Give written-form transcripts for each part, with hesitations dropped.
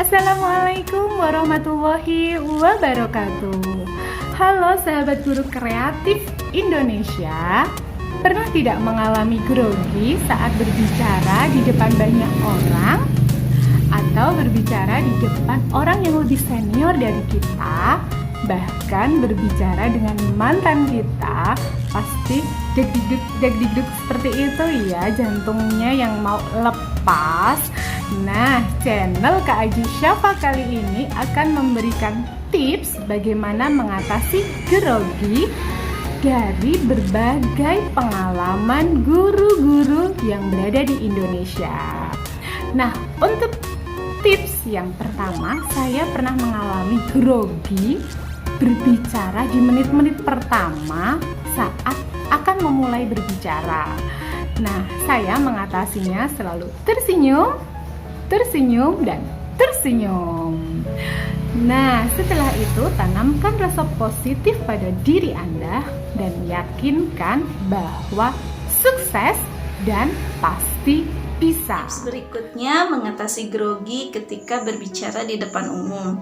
Assalamualaikum warahmatullahi wabarakatuh. Halo sahabat guru kreatif Indonesia. Pernah tidak mengalami grogi saat berbicara di depan banyak orang? Atau berbicara di depan orang yang lebih senior dari kita? Bahkan berbicara dengan mantan kita, pasti deg-deg seperti itu ya, jantungnya yang mau lepas. Nah, channel Kak Aji Syafa kali ini akan memberikan tips bagaimana mengatasi grogi dari berbagai pengalaman guru-guru yang berada di Indonesia. Nah, untuk tips yang pertama, saya pernah mengalami grogi berbicara di menit-menit pertama saat akan memulai berbicara. Nah, saya mengatasinya selalu tersenyum, dan tersenyum. Nah, setelah itu tanamkan rasa positif pada diri Anda dan yakinkan bahwa sukses dan pasti bisa. Berikutnya, mengatasi grogi ketika berbicara di depan umum.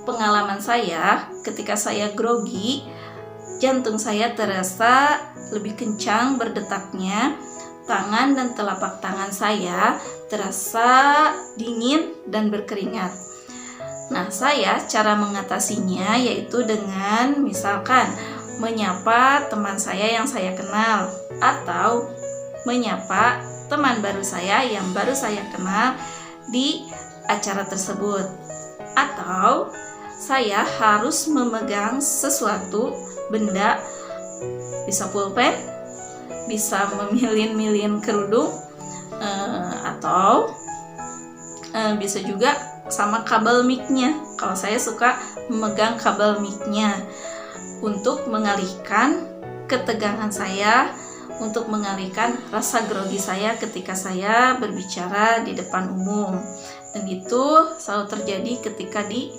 Pengalaman saya, ketika saya grogi, jantung saya terasa lebih kencang berdetaknya, tangan dan telapak tangan saya terasa dingin dan berkeringat. Nah, cara mengatasinya yaitu dengan misalkan menyapa teman saya yang saya kenal, atau menyapa teman baru saya yang baru saya kenal di acara tersebut, atau saya harus memegang sesuatu benda, bisa pulpen, bisa memilin-milin kerudung, atau bisa juga sama kabel mic-nya. Kalau saya suka memegang kabel mic-nya untuk mengalihkan ketegangan saya, untuk mengalihkan rasa grogi saya ketika saya berbicara di depan umum. Dan itu selalu terjadi ketika di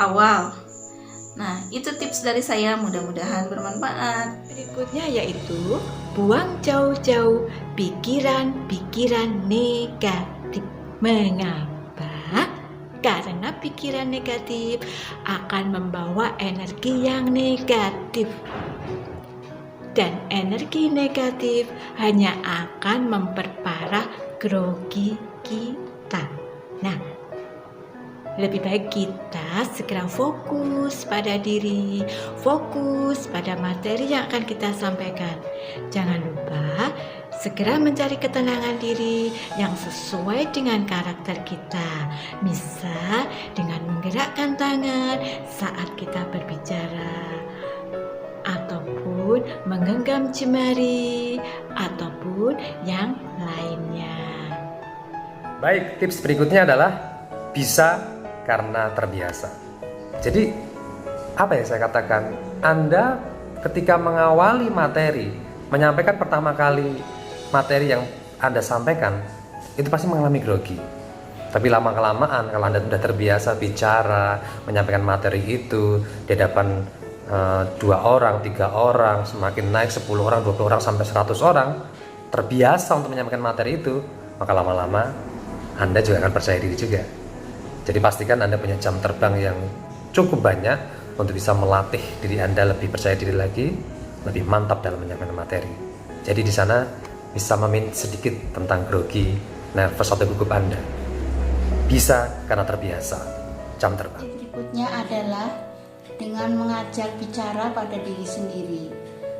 awal. Nah, itu tips dari saya, mudah-mudahan bermanfaat. Berikutnya yaitu buang jauh-jauh pikiran-pikiran negatif. Mengapa? Karena pikiran negatif akan membawa energi yang negatif. Dan energi negatif hanya akan memperparah grogi kita. Nah, lebih baik kita segera fokus pada diri, fokus pada materi yang akan kita sampaikan. Jangan lupa segera mencari ketenangan diri yang sesuai dengan karakter kita. Misal dengan menggerakkan tangan saat kita berbicara, ataupun menggenggam jemari, ataupun yang lainnya. Baik, tips berikutnya adalah bisa karena terbiasa. Jadi, apa yang saya katakan? Anda ketika mengawali materi, menyampaikan pertama kali materi yang Anda sampaikan, itu pasti mengalami grogi. Tapi lama-kelamaan, kalau Anda sudah terbiasa bicara, menyampaikan materi itu di hadapan 2 orang, 3 orang, semakin naik 10 orang, 20 orang, sampai 100 orang, terbiasa untuk menyampaikan materi itu, maka lama-lama Anda juga akan percaya diri juga. Jadi pastikan Anda punya jam terbang yang cukup banyak untuk bisa melatih diri Anda lebih percaya diri lagi, lebih mantap dalam menyampaikan materi. Jadi di sana bisa memin sedikit tentang grogi, nervous atau gugup Anda. Bisa karena terbiasa, jam terbang. Berikutnya adalah dengan mengajak bicara pada diri sendiri,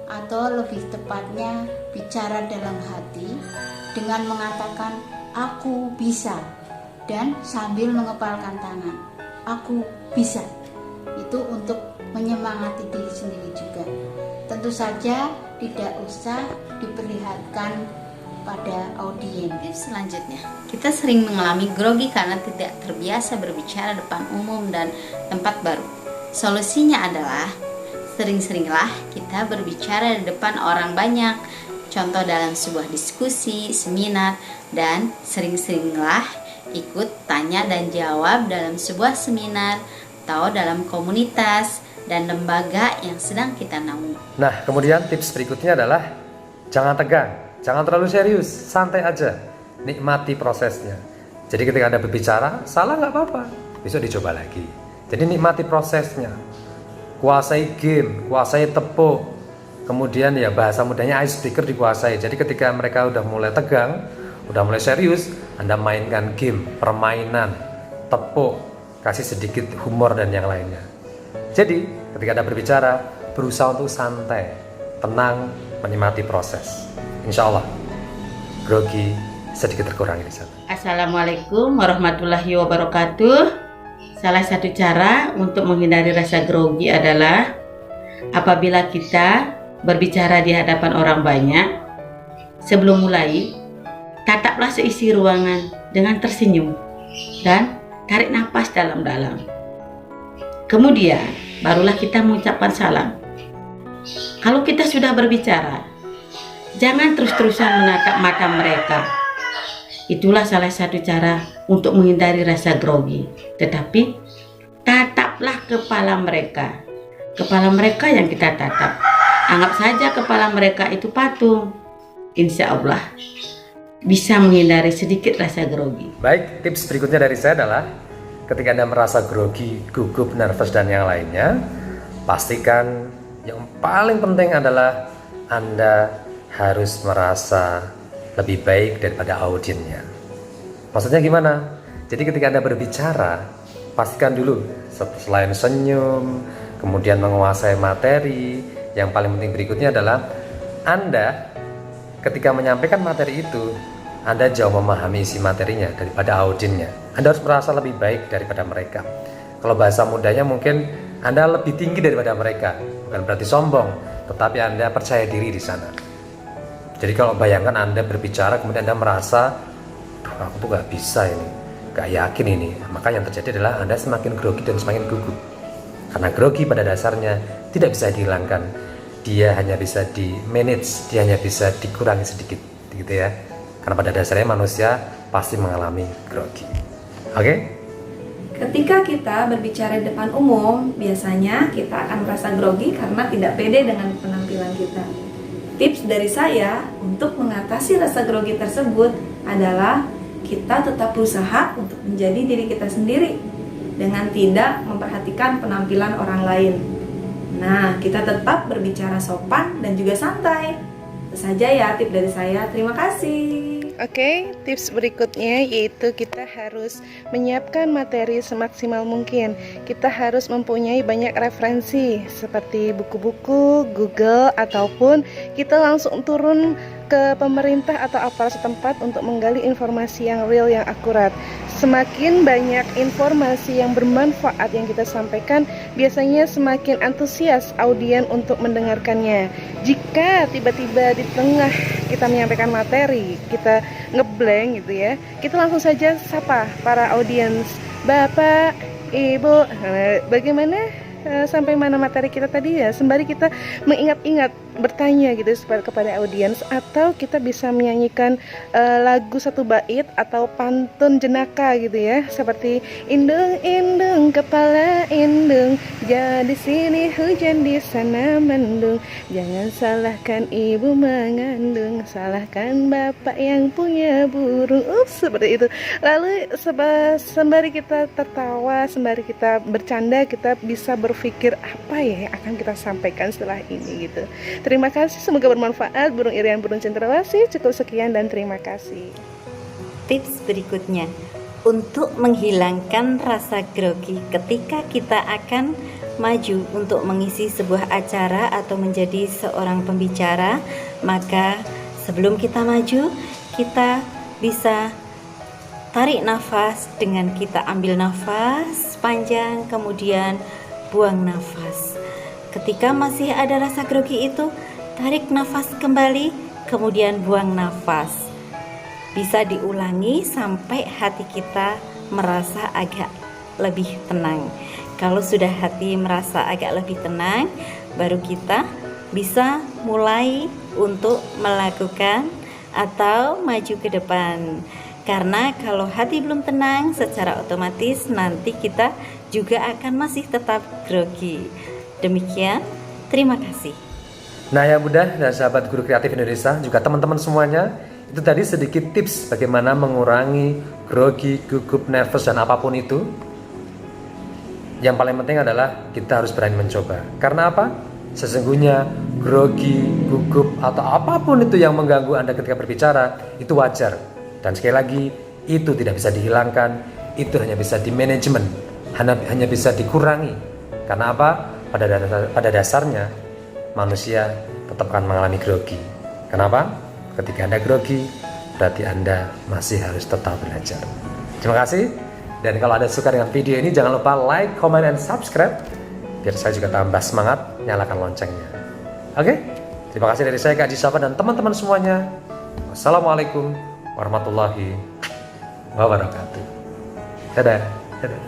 atau lebih tepatnya bicara dalam hati dengan mengatakan aku bisa, dan sambil mengepalkan tangan, aku bisa. Itu untuk menyemangati diri sendiri juga. Tentu saja tidak usah diperlihatkan pada audiens. Tips selanjutnya, kita sering mengalami grogi karena tidak terbiasa berbicara depan umum dan tempat baru. Solusinya adalah sering-seringlah kita berbicara di depan orang banyak. Contoh dalam sebuah diskusi, seminar, dan sering-seringlah ikut tanya dan jawab dalam sebuah seminar atau dalam komunitas dan lembaga yang sedang kita naungi. Nah, kemudian tips berikutnya adalah jangan tegang, jangan terlalu serius, santai aja, nikmati prosesnya. Jadi ketika Anda berbicara, salah nggak apa-apa, besok dicoba lagi. Jadi nikmati prosesnya, kuasai game, kuasai tepuk, kemudian ya bahasa mudahnya icebreaker dikuasai. Jadi ketika mereka udah mulai tegang, udah mulai serius, Anda mainkan game, permainan, tepuk, kasih sedikit humor dan yang lainnya. Jadi ketika Anda berbicara, berusaha untuk santai, tenang, menikmati proses. Insya Allah, grogi sedikit terkurangi di sana. Assalamualaikum warahmatullahi wabarakatuh. Salah satu cara untuk menghindari rasa grogi adalah apabila kita berbicara di hadapan orang banyak, sebelum mulai, tataplah seisi ruangan dengan tersenyum dan tarik nafas dalam-dalam. Kemudian, barulah kita mengucapkan salam. Kalau kita sudah berbicara, jangan terus-terusan menatap mata mereka. Itulah salah satu cara untuk menghindari rasa grogi. Tetapi tataplah kepala mereka. Kepala mereka yang kita tatap. Anggap saja kepala mereka itu patung. Insya Allah bisa menghindari sedikit rasa grogi. Baik, tips berikutnya dari saya adalah ketika Anda merasa grogi, gugup, nervous dan yang lainnya, pastikan yang paling penting adalah Anda harus merasa lebih baik daripada audiennya. Maksudnya gimana? Jadi ketika Anda berbicara, pastikan dulu selain senyum, kemudian menguasai materi, yang paling penting berikutnya adalah Anda ketika menyampaikan materi itu, Anda jauh memahami isi materinya daripada audiennya. Anda harus merasa lebih baik daripada mereka. Kalau bahasa mudahnya mungkin Anda lebih tinggi daripada mereka. Bukan berarti sombong, tetapi Anda percaya diri di sana. Jadi kalau bayangkan Anda berbicara kemudian Anda merasa, duh aku tuh gak bisa ini, gak yakin ini. Maka yang terjadi adalah Anda semakin grogi dan semakin gugup. Karena grogi pada dasarnya tidak bisa dihilangkan. Dia hanya bisa di manage, dia hanya bisa dikurangi sedikit, gitu ya. Karena pada dasarnya manusia pasti mengalami grogi. Oke? Ketika kita berbicara di depan umum, biasanya kita akan merasa grogi karena tidak pede dengan penampilan kita. Tips dari saya untuk mengatasi rasa grogi tersebut adalah kita tetap berusaha untuk menjadi diri kita sendiri dengan tidak memperhatikan penampilan orang lain. Nah, kita tetap berbicara sopan dan juga santai. Itu saja ya tips dari saya. Terima kasih. Oke, tips berikutnya yaitu kita harus menyiapkan materi semaksimal mungkin. Kita harus mempunyai banyak referensi seperti buku-buku, Google, ataupun kita langsung turun ke pemerintah atau aparat setempat untuk menggali informasi yang real, yang akurat. Semakin banyak informasi yang bermanfaat yang kita sampaikan, biasanya semakin antusias audien untuk mendengarkannya. Jika tiba-tiba di tengah kita menyampaikan materi, kita ngeblank gitu ya, kita langsung saja sapa para audiens. Bapak, Ibu, bagaimana sampai mana materi kita tadi ya? Sembari kita mengingat-ingat, bertanya gitu kepada audiens, atau kita bisa menyanyikan lagu satu bait atau pantun jenaka gitu ya, seperti indung indung kepala indung, jadi sini hujan di sana mendung, jangan salahkan ibu mengandung, salahkan bapak yang punya burung. Seperti itu. Lalu sembari kita tertawa, sembari kita bercanda, kita bisa berpikir apa ya yang akan kita sampaikan setelah ini gitu. Terima kasih, semoga bermanfaat. Burung Irian, burung cendrawasih. Cukup sekian dan terima kasih. Tips berikutnya untuk menghilangkan rasa grogi ketika kita akan maju untuk mengisi sebuah acara atau menjadi seorang pembicara, maka sebelum kita maju, kita bisa tarik nafas dengan kita ambil nafas panjang, kemudian buang nafas. Ketika masih ada rasa grogi itu, tarik nafas kembali, kemudian buang nafas. Bisa diulangi sampai hati kita merasa agak lebih tenang. Kalau sudah hati merasa agak lebih tenang, baru kita bisa mulai untuk melakukan atau maju ke depan. Karena kalau hati belum tenang, secara otomatis nanti kita juga akan masih tetap grogi. Demikian, terima kasih. Nah ya Bunda dan sahabat Guru Kreatif Indonesia, juga teman-teman semuanya Itu tadi sedikit tips bagaimana mengurangi grogi, gugup, nervous, dan apapun itu. Yang paling penting adalah kita harus berani mencoba. Karena apa? Sesungguhnya grogi, gugup, atau apapun itu yang mengganggu Anda ketika berbicara, itu wajar. Dan sekali lagi, itu tidak bisa dihilangkan, itu hanya bisa dimanajemen, hanya bisa dikurangi. Karena apa? Pada dasarnya, manusia tetap akan mengalami grogi. Kenapa? Ketika Anda grogi, berarti Anda masih harus tetap belajar. Terima kasih. Dan kalau Anda suka dengan video ini, jangan lupa like, comment, dan subscribe. Biar saya juga tambah semangat, nyalakan loncengnya. Oke? Terima kasih dari saya, Kak Jisapa, dan teman-teman semuanya. Wassalamualaikum warahmatullahi wabarakatuh. Dadah. Dadah.